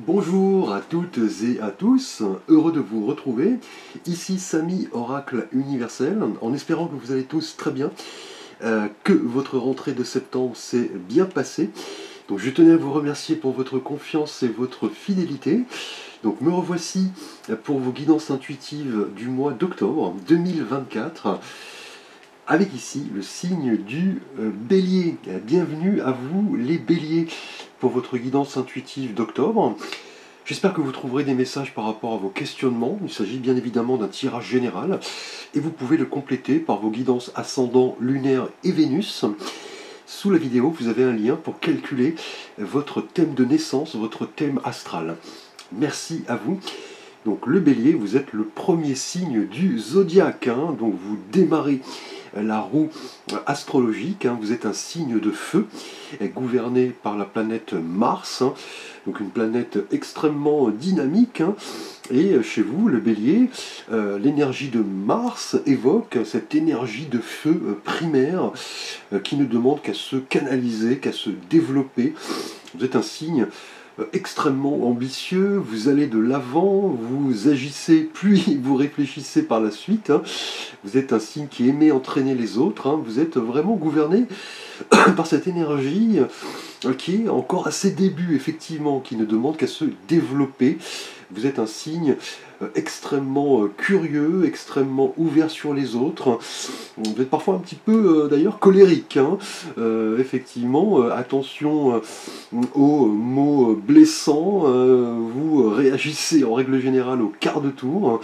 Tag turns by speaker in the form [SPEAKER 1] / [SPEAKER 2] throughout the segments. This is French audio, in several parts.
[SPEAKER 1] Bonjour à toutes et à tous, heureux de vous retrouver. Ici Samy, Oracle Universel, en espérant que vous allez tous très bien, que votre rentrée de septembre s'est bien passée. Donc je tenais à vous remercier pour votre confiance et votre fidélité. Donc me revoici pour vos guidances intuitives du mois d'octobre 2024, avec ici le signe du bélier. Bienvenue à vous les béliers pour votre guidance intuitive d'octobre. J'espère que vous trouverez des messages par rapport à vos questionnements. Il s'agit bien évidemment d'un tirage général et vous pouvez le compléter par vos guidances ascendant, lunaire et Vénus. Sous la vidéo, vous avez un lien pour calculer votre thème de naissance, votre thème astral. Merci à vous. Donc le bélier, vous êtes le premier signe du zodiaque, donc vous démarrez la roue astrologique, vous êtes un signe de feu, gouverné par la planète Mars, donc une planète extrêmement dynamique, et chez vous, le bélier, l'énergie de Mars évoque cette énergie de feu primaire qui ne demande qu'à se canaliser, qu'à se développer. Vous êtes un signe extrêmement ambitieux, vous allez de l'avant, vous agissez puis vous réfléchissez par la suite, vous êtes un signe qui aimait entraîner les autres, vous êtes vraiment gouverné par cette énergie qui est encore à ses débuts effectivement, qui ne demande qu'à se développer. Vous êtes un signe extrêmement curieux, extrêmement ouvert sur les autres. Vous êtes parfois un petit peu d'ailleurs colérique. Effectivement, attention aux mots blessants. Vous réagissez en règle générale au quart de tour.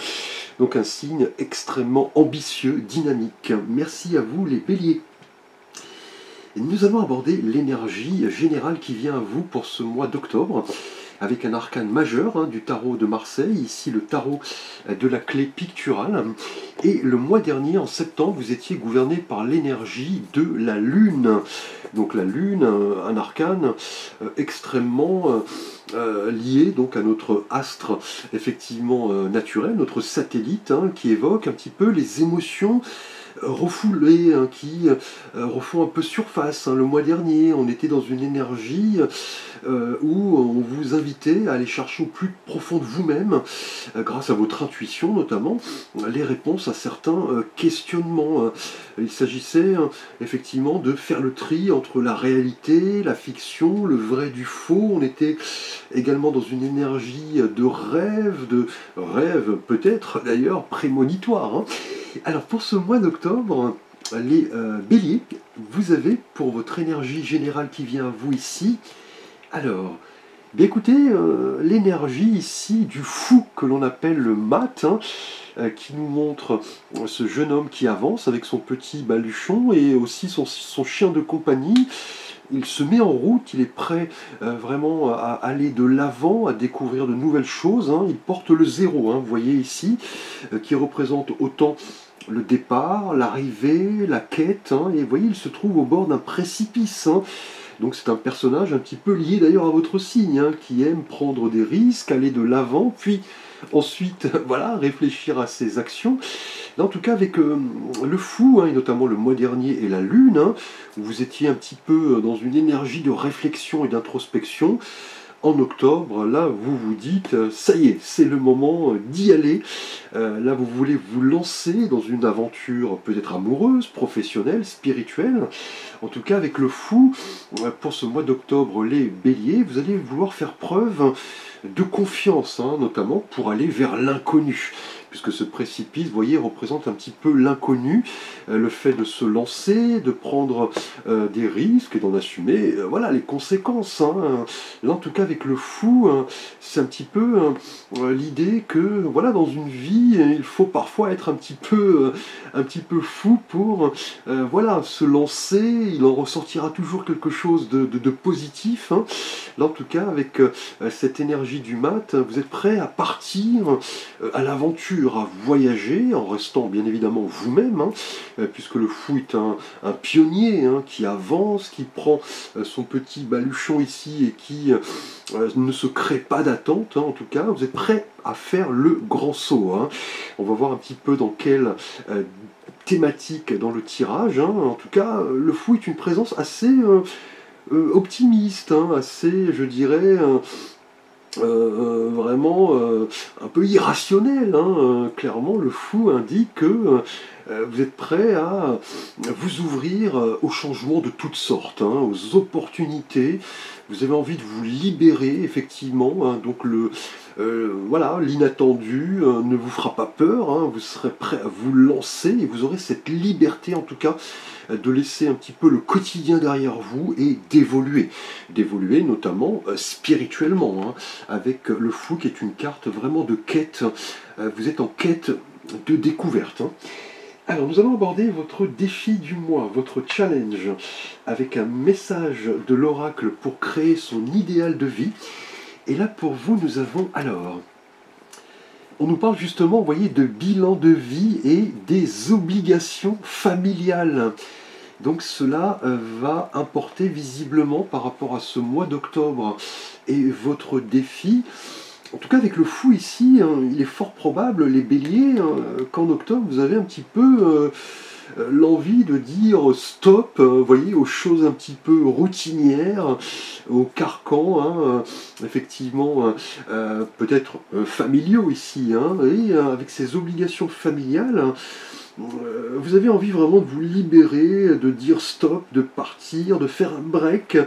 [SPEAKER 1] Donc un signe extrêmement ambitieux, dynamique. Merci à vous les béliers. Et nous allons aborder l'énergie générale qui vient à vous pour ce mois d'octobre, avec un arcane majeur du tarot de Marseille, ici le tarot de la clé picturale. Et le mois dernier, en septembre, vous étiez gouverné par l'énergie de la Lune. Donc la Lune, un arcane extrêmement lié donc à notre astre effectivement naturel, notre satellite, qui évoque un petit peu les émotions refoulés, qui refont un peu surface. Le mois dernier, on était dans une énergie où on vous invitait à aller chercher au plus profond de vous-même, grâce à votre intuition notamment, les réponses à certains questionnements. Il s'agissait effectivement de faire le tri entre la réalité, la fiction, le vrai du faux. On était également dans une énergie de rêve peut-être d'ailleurs prémonitoire. Alors pour ce mois d'octobre, les béliers, vous avez pour votre énergie générale qui vient à vous ici, alors, bien écoutez, l'énergie ici du fou que l'on appelle le mat, qui nous montre ce jeune homme qui avance avec son petit baluchon et aussi son chien de compagnie. Il se met en route, il est prêt vraiment à aller de l'avant, à découvrir de nouvelles choses. Il porte le 0, vous voyez ici, qui représente autant le départ, l'arrivée, la quête, et vous voyez, il se trouve au bord d'un précipice. Donc c'est un personnage un petit peu lié d'ailleurs à votre signe, qui aime prendre des risques, aller de l'avant, puis ensuite voilà, réfléchir à ses actions. Là, en tout cas avec le fou, et notamment le mois dernier et la lune, où vous étiez un petit peu dans une énergie de réflexion et d'introspection. En octobre, là, vous vous dites, ça y est, c'est le moment d'y aller. Là, vous voulez vous lancer dans une aventure peut-être amoureuse, professionnelle, spirituelle. En tout cas, avec le fou, pour ce mois d'octobre, les béliers, vous allez vouloir faire preuve de confiance, notamment pour aller vers l'inconnu. Puisque ce précipice, vous voyez, représente un petit peu l'inconnu, le fait de se lancer, de prendre des risques et d'en assumer voilà, les conséquences. Là, en tout cas, avec le fou, c'est un petit peu l'idée que voilà, dans une vie, il faut parfois être un petit peu fou pour voilà, se lancer. Il en ressortira toujours quelque chose de positif. Là, en tout cas, avec cette énergie du mat, vous êtes prêt à partir à l'aventure, à voyager, en restant bien évidemment vous-même, puisque le fou est un pionnier qui avance, qui prend son petit baluchon ici et qui ne se crée pas d'attente. En tout cas, vous êtes prêt à faire le grand saut. On va voir un petit peu dans quelle thématique dans le tirage. En tout cas, le fou est une présence assez optimiste, assez, je dirais, vraiment un peu irrationnel, hein. Clairement, le fou indique que vous êtes prêt à vous ouvrir aux changements de toutes sortes, hein, aux opportunités. Vous avez envie de vous libérer, effectivement, hein. Donc voilà, l'inattendu ne vous fera pas peur, hein. Vous serez prêt à vous lancer et vous aurez cette liberté, en tout cas, de laisser un petit peu le quotidien derrière vous et d'évoluer. D'évoluer notamment spirituellement, hein, avec le fou qui est une carte vraiment de quête. Vous êtes en quête de découverte, hein. Alors, nous allons aborder votre défi du mois, votre challenge, avec un message de l'oracle pour créer son idéal de vie. Et là, pour vous, nous avons alors... On nous parle justement, vous voyez, de bilan de vie et des obligations familiales. Donc cela va importer visiblement par rapport à ce mois d'octobre et votre défi. En tout cas, avec le fou ici, hein, il est fort probable, les béliers, hein, qu'en octobre, vous avez un petit peu l'envie de dire stop, vous voyez, aux choses un petit peu routinières, aux carcans, hein, effectivement, peut-être familiaux ici, hein, et avec ces obligations familiales, vous avez envie vraiment de vous libérer, de dire stop, de partir, de faire un break.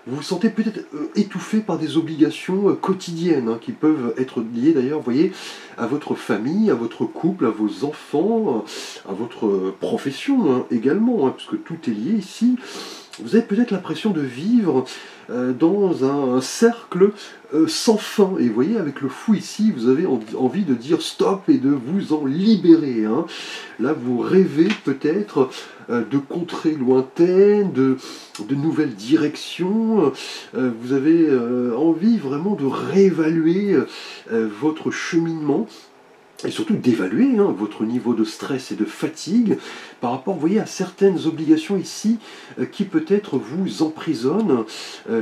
[SPEAKER 1] Vous vous sentez peut-être étouffé par des obligations quotidiennes, hein, qui peuvent être liées d'ailleurs, vous voyez, à votre famille, à votre couple, à vos enfants, à votre profession, hein, également, hein, parce que tout est lié ici. Vous avez peut-être l'impression de vivre dans un cercle sans fin. Et vous voyez, avec le fou ici, vous avez envie de dire stop et de vous en libérer, hein. Là, vous rêvez peut-être de contrées lointaines, de nouvelles directions. Vous avez envie vraiment de réévaluer votre cheminement et surtout d'évaluer, hein, votre niveau de stress et de fatigue par rapport, vous voyez, à certaines obligations ici qui peut-être vous emprisonnent,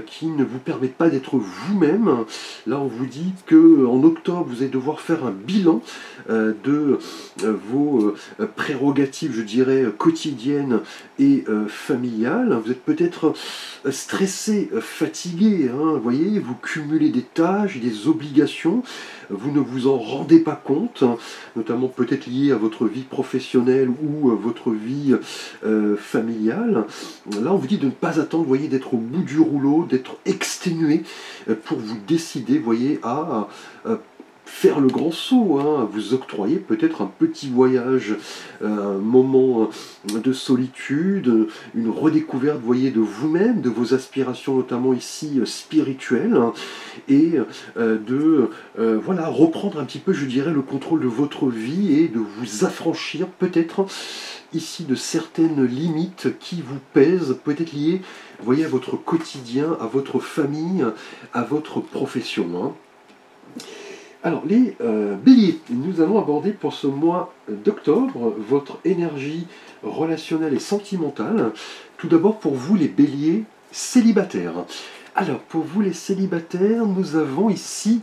[SPEAKER 1] qui ne vous permettent pas d'être vous-même. Là, on vous dit qu'en octobre, vous allez devoir faire un bilan de vos prérogatives, je dirais, quotidiennes et familiales. Vous êtes peut-être stressé, fatigué, hein, vous voyez, vous cumulez des tâches, des obligations, vous ne vous en rendez pas compte, notamment peut-être lié à votre vie professionnelle ou votre vie familiale. Là, on vous dit de ne pas attendre, vous voyez, d'être au bout du rouleau, d'être exténué pour vous décider, vous voyez, à faire le grand saut, hein, vous octroyer peut-être un petit voyage, un moment de solitude, une redécouverte, vous voyez, de vous-même, de vos aspirations notamment ici spirituelles, hein, et voilà, reprendre un petit peu, je dirais, le contrôle de votre vie et de vous affranchir peut-être ici de certaines limites qui vous pèsent, peut-être liées, vous voyez, à votre quotidien, à votre famille, à votre profession, hein. Alors, les béliers, nous allons aborder pour ce mois d'octobre votre énergie relationnelle et sentimentale. Tout d'abord pour vous, les béliers célibataires. Alors, pour vous, les célibataires, nous avons ici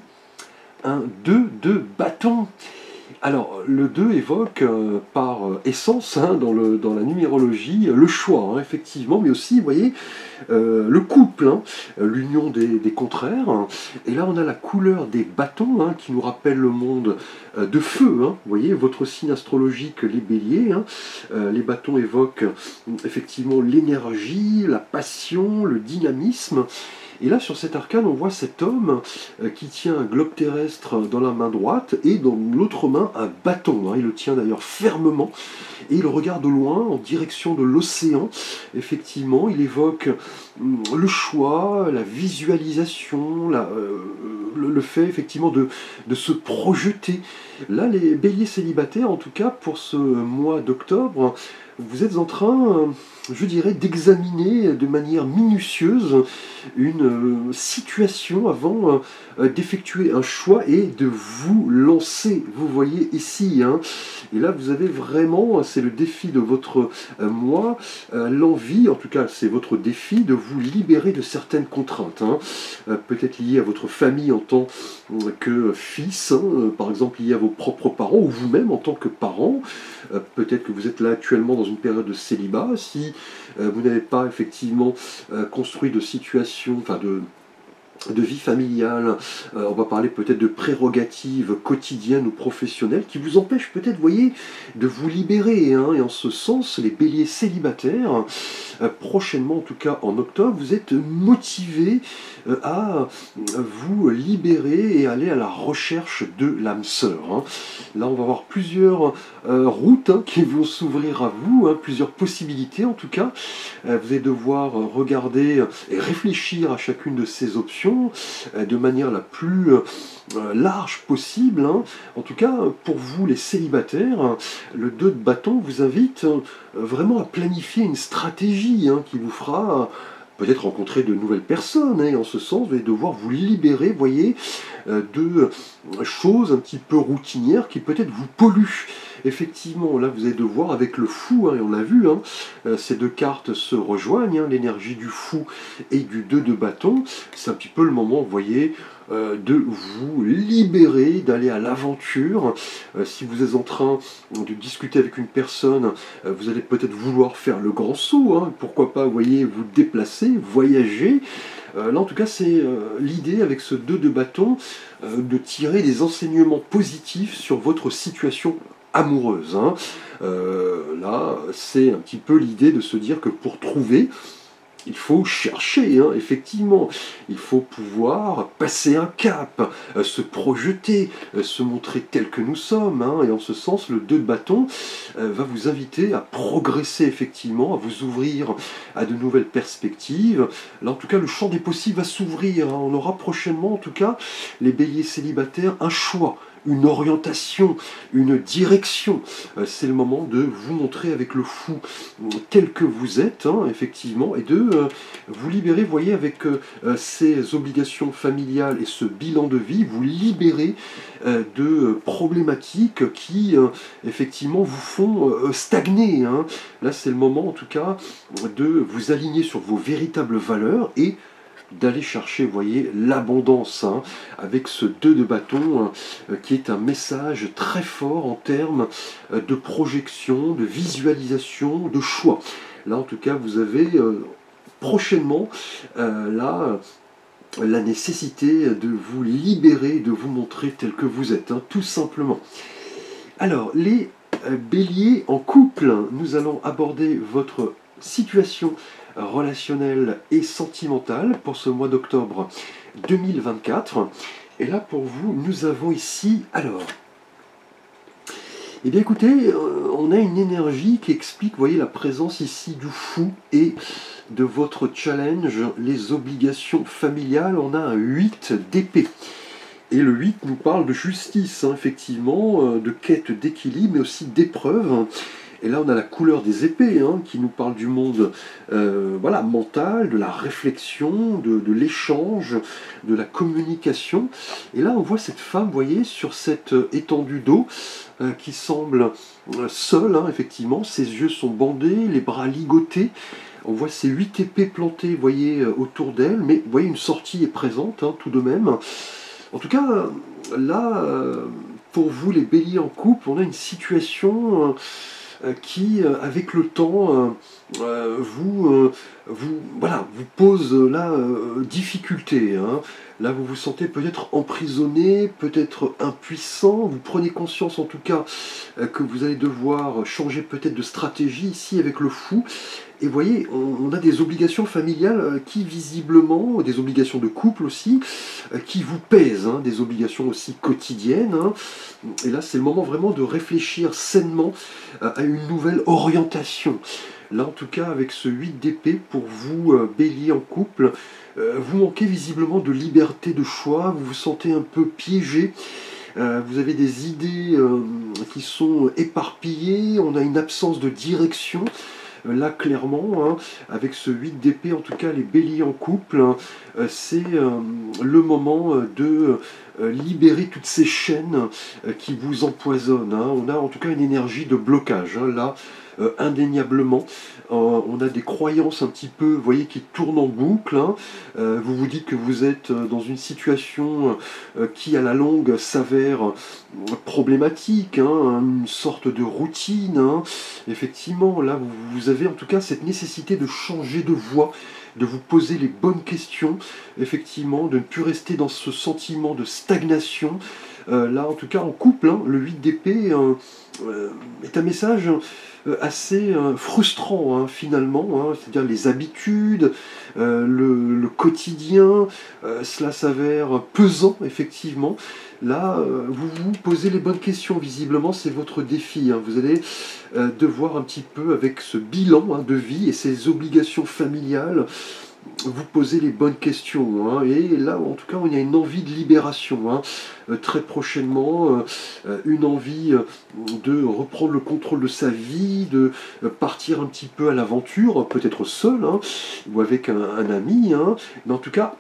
[SPEAKER 1] un 2 de bâton. Alors, le 2 évoque par essence, hein, dans la numérologie, le choix, hein, effectivement, mais aussi, vous voyez, le couple, hein, l'union des contraires. Hein. Et là, on a la couleur des bâtons, hein, qui nous rappelle le monde de feu. Hein. Vous voyez, votre signe astrologique, les béliers. Hein. Les bâtons évoquent effectivement l'énergie, la passion, le dynamisme. Et là, sur cet arcane, on voit cet homme qui tient un globe terrestre dans la main droite et dans l'autre main un bâton. Hein. Il le tient d'ailleurs fermement et il regarde au loin en direction de l'océan. Effectivement, il évoque le choix, la visualisation, le fait effectivement de se projeter. Là, les béliers célibataires, en tout cas pour ce mois d'octobre, vous êtes en train, je dirais, d'examiner de manière minutieuse une situation avant d'effectuer un choix et de vous lancer. Vous voyez ici, hein. Et là, vous avez vraiment, c'est le défi de votre mois, l'envie, en tout cas, c'est votre défi de vous libérer de certaines contraintes, hein. Peut-être liées à votre famille en tant que fils, hein, par exemple liées à vos propres parents ou vous-même en tant que parent. Peut-être que vous êtes là actuellement dans une période de célibat, si vous n'avez pas effectivement construit de situation, enfin de vie familiale, on va parler peut-être de prérogatives quotidiennes ou professionnelles qui vous empêchent peut-être, vous voyez, de vous libérer, hein. Et en ce sens, les béliers célibataires, prochainement, en tout cas en octobre, vous êtes motivés à vous libérer et aller à la recherche de l'âme sœur, hein. Là, on va avoir plusieurs routes, hein, qui vont s'ouvrir à vous, hein, plusieurs possibilités en tout cas. Vous allez devoir regarder et réfléchir à chacune de ces options de manière la plus large possible, hein. En tout cas, pour vous les célibataires, le 2 de bâton vous invite vraiment à planifier une stratégie, hein, qui vous fera peut-être rencontrer de nouvelles personnes, hein. Et en ce sens, vous allez devoir vous libérer, voyez, de choses un petit peu routinières qui peut-être vous polluent. Effectivement, là vous allez devoir, avec le fou, hein, et on l'a vu, hein, ces deux cartes se rejoignent, hein, l'énergie du fou et du 2 de bâton, c'est un petit peu le moment, vous voyez, de vous libérer, d'aller à l'aventure. Si vous êtes en train de discuter avec une personne, vous allez peut-être vouloir faire le grand saut, hein, pourquoi pas, vous voyez, vous déplacer, voyager. Là en tout cas c'est l'idée avec ce 2 de bâton de tirer des enseignements positifs sur votre situation amoureuse, hein. Là c'est un petit peu l'idée de se dire que pour trouver, il faut chercher, hein, effectivement. Il faut pouvoir passer un cap, se projeter, se montrer tel que nous sommes, hein. Et en ce sens, le 2 de bâton va vous inviter à progresser, effectivement, à vous ouvrir à de nouvelles perspectives. Là, en tout cas, le champ des possibles va s'ouvrir, hein. On aura prochainement, en tout cas, les béliers célibataires, un choix, une orientation, une direction. C'est le moment de vous montrer avec le fou tel que vous êtes, hein, effectivement, et de vous libérer, vous voyez, avec ces obligations familiales et ce bilan de vie, vous libérer de problématiques qui, effectivement, vous font stagner, hein. Là, c'est le moment, en tout cas, de vous aligner sur vos véritables valeurs et d'aller chercher, vous voyez, l'abondance, hein, avec ce 2 de bâton qui est un message très fort en termes de projection, de visualisation, de choix. Là, en tout cas, vous avez prochainement là la nécessité de vous libérer, de vous montrer tel que vous êtes, hein, tout simplement. Alors, les béliers en couple, nous allons aborder votre situation relationnelle et sentimentale pour ce mois d'octobre 2024. Et là, pour vous, nous avons ici, alors, eh bien écoutez, on a une énergie qui explique, vous voyez, la présence ici du fou et de votre challenge, les obligations familiales. On a un 8 d'épée. Et le 8 nous parle de justice, hein, effectivement, de quête d'équilibre, mais aussi d'épreuve. Et là, on a la couleur des épées, hein, qui nous parle du monde voilà, mental, de la réflexion, de l'échange, de la communication. Et là, on voit cette femme, vous voyez, sur cette étendue d'eau, qui semble seule, hein, effectivement. Ses yeux sont bandés, les bras ligotés. On voit ces 8 épées plantées, vous voyez, autour d'elle. Mais vous voyez, une sortie est présente, hein, tout de même. En tout cas, là, pour vous, les béliers en couple, on a une situation qui, avec le temps, voilà, vous pose là difficulté, hein. Là, vous vous sentez peut-être emprisonné, peut-être impuissant. Vous prenez conscience, en tout cas, que vous allez devoir changer peut-être de stratégie ici avec le fou. Et vous voyez, on a des obligations familiales qui, visiblement, des obligations de couple aussi, qui vous pèsent, hein, des obligations aussi quotidiennes, hein. Et là, c'est le moment vraiment de réfléchir sainement à une nouvelle orientation. Là, en tout cas, avec ce 8 d'épée, pour vous, bélier en couple, vous manquez visiblement de liberté de choix, vous vous sentez un peu piégé, vous avez des idées qui sont éparpillées, on a une absence de direction. Là, clairement, hein, avec ce 8 d'épée, en tout cas, les béliers en couple, hein, c'est le moment de libérer toutes ces chaînes qui vous empoisonnent, hein. On a en tout cas une énergie de blocage, hein. Là, indéniablement. On a des croyances un petit peu, vous voyez, qui tournent en boucle, hein. Vous vous dites que vous êtes dans une situation qui, à la longue, s'avère problématique, hein, une sorte de routine, hein. Effectivement, là, vous avez en tout cas cette nécessité de changer de voie, de vous poser les bonnes questions, effectivement, de ne plus rester dans ce sentiment de stagnation. Là, en tout cas, en couple, hein, le 8 d'épée est un message assez frustrant, hein, finalement, hein, c'est-à-dire les habitudes, le quotidien, cela s'avère pesant, effectivement. Là, vous vous posez les bonnes questions, visiblement, c'est votre défi, hein. Vous allez devoir un petit peu, avec ce bilan, hein, de vie et ces obligations familiales, vous poser les bonnes questions, hein. Et là, en tout cas, il y a une envie de libération, hein. Très prochainement, une envie de reprendre le contrôle de sa vie, de partir un petit peu à l'aventure, peut-être seul, hein, ou avec un ami, hein. Mais en tout cas,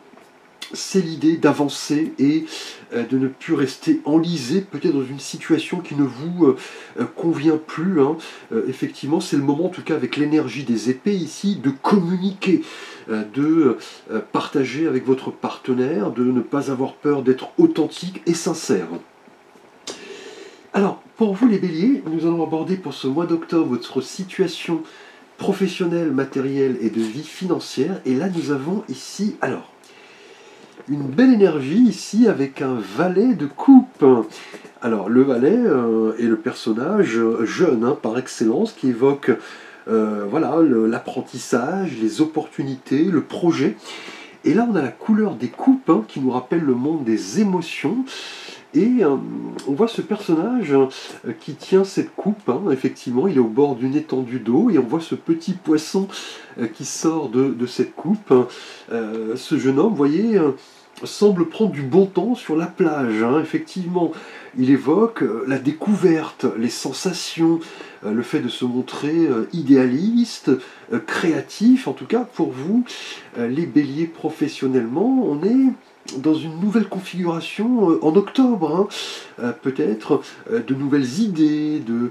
[SPEAKER 1] c'est l'idée d'avancer et de ne plus rester enlisé peut-être dans une situation qui ne vous convient plus, hein. Effectivement, c'est le moment, en tout cas avec l'énergie des épées ici, de communiquer, de partager avec votre partenaire, de ne pas avoir peur d'être authentique et sincère. Alors, pour vous les béliers, nous allons aborder pour ce mois d'octobre votre situation professionnelle, matérielle et de vie financière. Et là, nous avons ici, alors, une belle énergie ici avec un valet de coupe. Alors le valet est le personnage jeune, hein, par excellence, qui évoque voilà, l'apprentissage, les opportunités, le projet. Et là on a la couleur des coupes, hein, qui nous rappelle le monde des émotions. Et on voit ce personnage qui tient cette coupe, hein, effectivement, il est au bord d'une étendue d'eau, et on voit ce petit poisson qui sort de cette coupe. Ce jeune homme, vous voyez, semble prendre du bon temps sur la plage, hein. Effectivement, il évoque la découverte, les sensations, le fait de se montrer idéaliste, créatif. En tout cas, pour vous, les béliers professionnellement, on est dans une nouvelle configuration en octobre, hein. Peut-être de nouvelles idées, de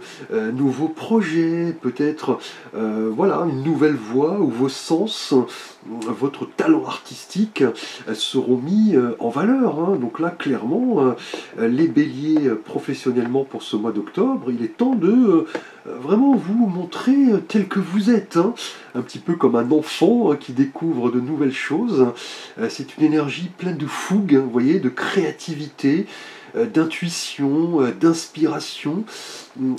[SPEAKER 1] nouveaux projets, peut-être voilà, une nouvelle voie où vos sens, votre talent artistique seront mis en valeur, hein. Donc là, clairement, les béliers professionnellement pour ce mois d'octobre, il est temps de vraiment vous montrer tel que vous êtes, hein. Un petit peu comme un enfant qui découvre de nouvelles choses. C'est une énergie pleine de fougue, hein, vous voyez, de créativité, d'intuition, d'inspiration.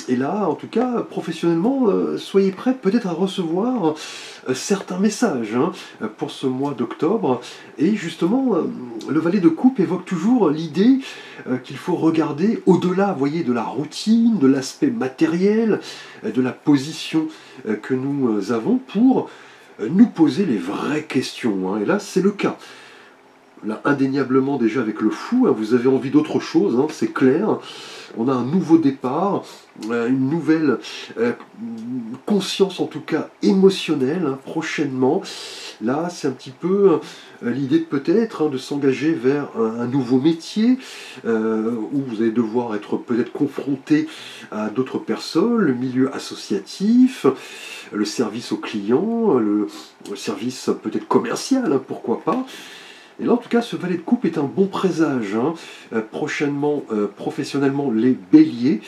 [SPEAKER 1] Et là, en tout cas, professionnellement, soyez prêts peut-être à recevoir certains messages, hein, pour ce mois d'octobre. Et justement, le valet de coupe évoque toujours l'idée qu'il faut regarder au-delà, vous voyez, de la routine, de l'aspect matériel, de la position que nous avons pour nous poser les vraies questions, hein. Et là, c'est le cas. Là, indéniablement, déjà avec le fou, hein, vous avez envie d'autre chose, hein, c'est clair. On a un nouveau départ, une nouvelle conscience, en tout cas émotionnelle, hein, prochainement. Là, c'est un petit peu l'idée peut-être, hein, de s'engager vers un nouveau métier, où vous allez devoir être peut-être confronté à d'autres personnes, le milieu associatif, le service aux clients, le service peut-être commercial, hein, pourquoi pas. Et là, en tout cas, ce valet de coupe est un bon présage, hein. Prochainement, professionnellement, les béliers,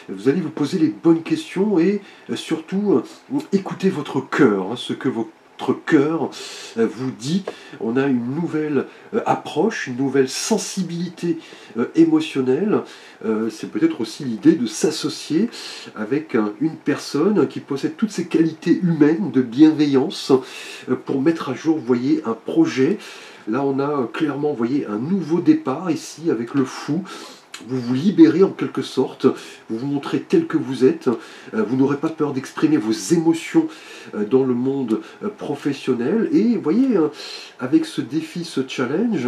[SPEAKER 1] vous allez vous poser les bonnes questions et surtout écoutez votre cœur, hein, ce que votre cœur vous dit. On a une nouvelle approche, une nouvelle sensibilité émotionnelle. C'est peut-être aussi l'idée de s'associer avec une personne qui possède toutes ces qualités humaines de bienveillance pour mettre à jour, vous voyez, un projet. Là, on a clairement, vous voyez, un nouveau départ ici avec le fou. Vous vous libérez en quelque sorte, vous vous montrez tel que vous êtes, vous n'aurez pas peur d'exprimer vos émotions dans le monde professionnel. Et vous voyez, avec ce défi, ce challenge,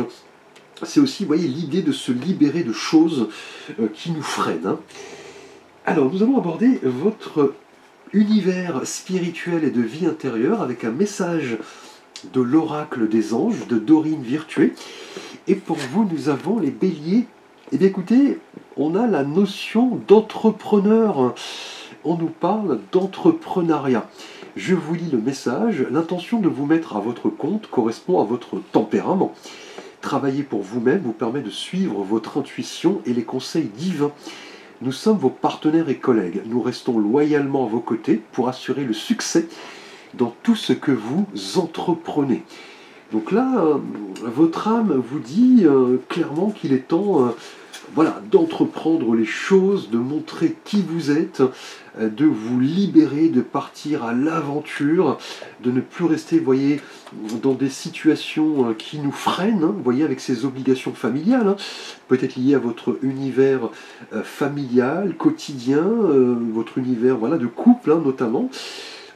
[SPEAKER 1] c'est aussi, vous voyez, l'idée de se libérer de choses qui nous freinent, hein. Alors, nous allons aborder votre univers spirituel et de vie intérieure avec un message de l'oracle des anges, de Dorine Virtué. Et pour vous, nous avons les béliers. Et bien écoutez, on a la notion d'entrepreneur. on nous parle d'entrepreneuriat. Je vous lis le message. L'intention de vous mettre à votre compte correspond à votre tempérament. Travailler pour vous-même vous permet de suivre votre intuition et les conseils divins. Nous sommes vos partenaires et collègues. Nous restons loyalement à vos côtés pour assurer le succès dans tout ce que vous entreprenez. Donc là, votre âme vous dit clairement qu'il est temps d'entreprendre les choses, de montrer qui vous êtes, de vous libérer, de partir à l'aventure, de ne plus rester, voyez, dans des situations qui nous freinent, voyez, avec ces obligations familiales, peut-être liées à votre univers familial, quotidien, votre univers de couple notamment.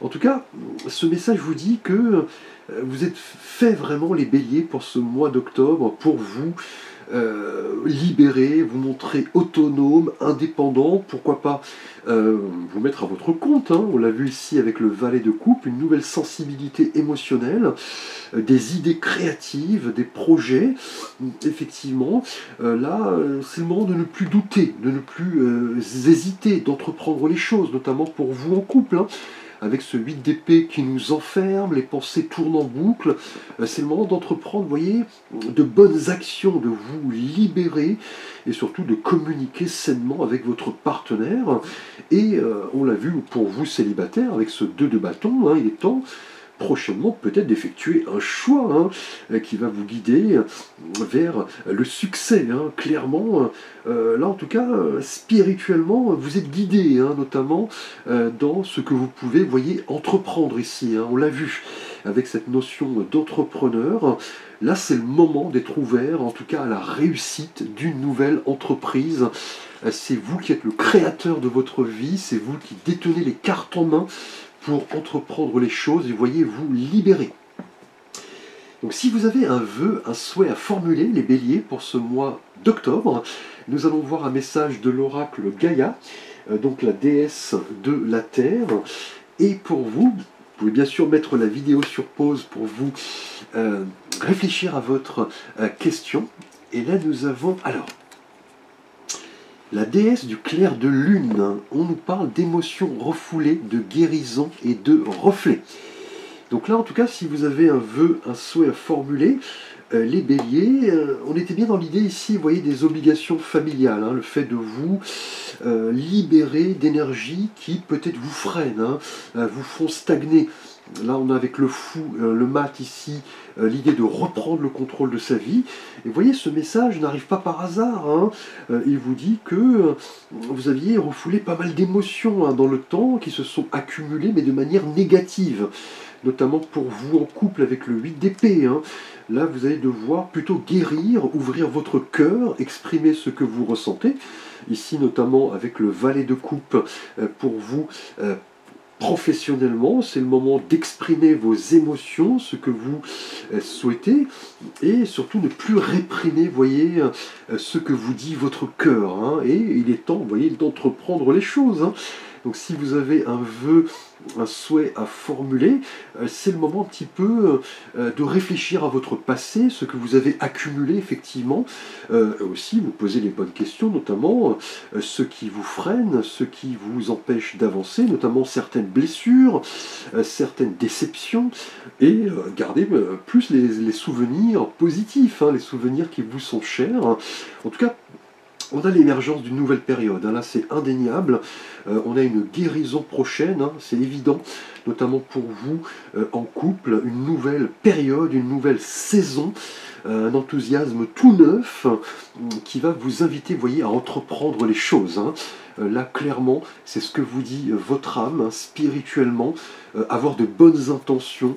[SPEAKER 1] En tout cas, ce message vous dit que vous êtes fait vraiment les béliers pour ce mois d'octobre, pour vous libérer, vous montrer autonome, indépendant, pourquoi pas vous mettre à votre compte, on l'a vu ici avec le valet de coupe, une nouvelle sensibilité émotionnelle, des idées créatives, des projets, effectivement, là c'est le moment de ne plus douter, de ne plus hésiter, d'entreprendre les choses, notamment pour vous en couple, avec ce 8 d'épée qui nous enferme, les pensées tournent en boucle, c'est le moment d'entreprendre, vous voyez, de bonnes actions, de vous libérer, et surtout de communiquer sainement avec votre partenaire. Et on l'a vu pour vous célibataires, avec ce 2 de bâton, il est temps prochainement peut-être d'effectuer un choix qui va vous guider vers le succès. Clairement, là en tout cas, spirituellement, vous êtes guidé, notamment dans ce que vous pouvez, voyez, entreprendre ici. On l'a vu avec cette notion d'entrepreneur. Là, c'est le moment d'être ouvert, en tout cas, à la réussite d'une nouvelle entreprise. C'est vous qui êtes le créateur de votre vie, c'est vous qui détenez les cartes en main pour entreprendre les choses et voyez vous libérer. Donc si vous avez un vœu, un souhait à formuler, les béliers, pour ce mois d'octobre, nous allons voir un message de l'oracle Gaïa, donc la déesse de la Terre. Et pour vous pouvez bien sûr mettre la vidéo sur pause pour vous réfléchir à votre question. Et là nous avons, alors, la déesse du clair de lune, on nous parle d'émotions refoulées, de guérison et de reflets. Donc là, en tout cas, si vous avez un vœu, un souhait à formuler, les béliers, on était bien dans l'idée ici, vous voyez, des obligations familiales, le fait de vous libérer d'énergie qui peut-être vous freinent, vous font stagner. Là, on a avec le fou, le mat ici, l'idée de reprendre le contrôle de sa vie. Et vous voyez, ce message n'arrive pas par hasard. Il vous dit que vous aviez refoulé pas mal d'émotions dans le temps qui se sont accumulées, mais de manière négative. Notamment pour vous en couple avec le 8 d'épée. Là, vous allez devoir plutôt guérir, ouvrir votre cœur, exprimer ce que vous ressentez. Ici, notamment avec le valet de coupe, pour vous professionnellement, c'est le moment d'exprimer vos émotions, ce que vous souhaitez, et surtout ne plus réprimer, voyez, ce que vous dit votre cœur. Et il est temps, vous voyez, d'entreprendre les choses. Donc si vous avez un vœu, un souhait à formuler, c'est le moment un petit peu de réfléchir à votre passé, ce que vous avez accumulé effectivement, aussi vous poser les bonnes questions, notamment ce qui vous freine, ce qui vous empêche d'avancer, notamment certaines blessures, certaines déceptions, et gardez plus les souvenirs positifs, les souvenirs qui vous sont chers. En tout cas, on a l'émergence d'une nouvelle période, là c'est indéniable, on a une guérison prochaine, c'est évident, notamment pour vous en couple, une nouvelle période, une nouvelle saison, un enthousiasme tout neuf qui va vous inviter, vous voyez, à entreprendre les choses. Là, clairement, c'est ce que vous dit votre âme, spirituellement, avoir de bonnes intentions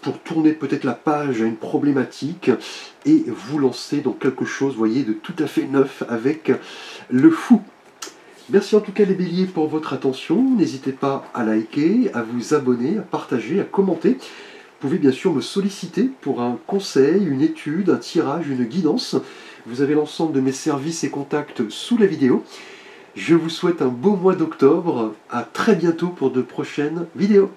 [SPEAKER 1] pour tourner peut-être la page à une problématique et vous lancer dans quelque chose, vous voyez, de tout à fait neuf avec le fou. Merci en tout cas les béliers pour votre attention. N'hésitez pas à liker, à vous abonner, à partager, à commenter. Vous pouvez bien sûr me solliciter pour un conseil, une étude, un tirage, une guidance. Vous avez l'ensemble de mes services et contacts sous la vidéo. Je vous souhaite un beau mois d'octobre. À très bientôt pour de prochaines vidéos.